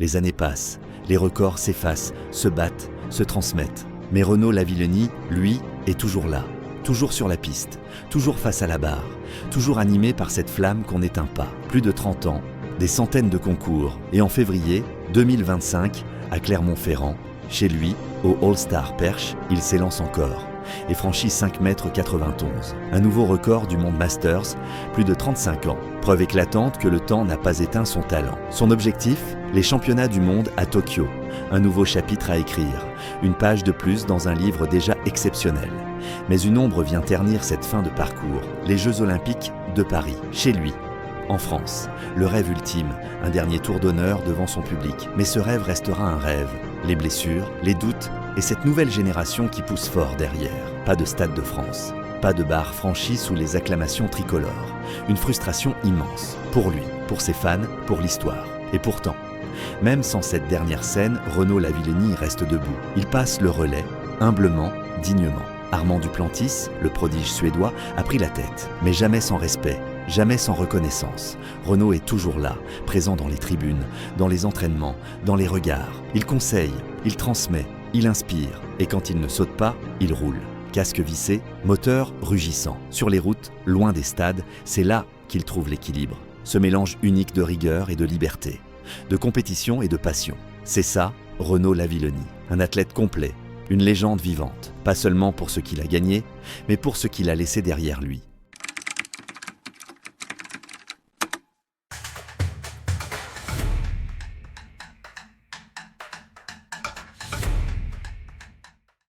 Les années passent, les records s'effacent, se battent, se transmettent. Mais Renaud Lavillenie, lui, est toujours là, toujours sur la piste, toujours face à la barre, toujours animé par cette flamme qu'on n'éteint pas. Plus de 30 ans, des centaines de concours, et en février 2025, à Clermont-Ferrand, chez lui, au All-Star Perche, il s'élance encore et franchit 5,91 m. Un nouveau record du monde Masters, plus de 35 ans. Preuve éclatante que le temps n'a pas éteint son talent. Son objectif, les championnats du monde à Tokyo. Un nouveau chapitre à écrire, une page de plus dans un livre déjà exceptionnel. Mais une ombre vient ternir cette fin de parcours, les Jeux Olympiques de Paris, chez lui, en France. Le rêve ultime, un dernier tour d'honneur devant son public. Mais ce rêve restera un rêve. Les blessures, les doutes et cette nouvelle génération qui pousse fort derrière. Pas de Stade de France, pas de barre franchie sous les acclamations tricolores. Une frustration immense, pour lui, pour ses fans, pour l'histoire. Et pourtant, même sans cette dernière scène, Renaud Lavillenie reste debout. Il passe le relais, humblement, dignement. Armand Duplantis, le prodige suédois, a pris la tête, mais jamais sans respect, jamais sans reconnaissance. Renaud est toujours là, présent dans les tribunes, dans les entraînements, dans les regards. Il conseille, il transmet, il inspire, et quand il ne saute pas, il roule. Casque vissé, moteur rugissant. Sur les routes, loin des stades, c'est là qu'il trouve l'équilibre. Ce mélange unique de rigueur et de liberté, de compétition et de passion. C'est ça, Renaud Lavillenie, un athlète complet, une légende vivante, pas seulement pour ce qu'il a gagné, mais pour ce qu'il a laissé derrière lui.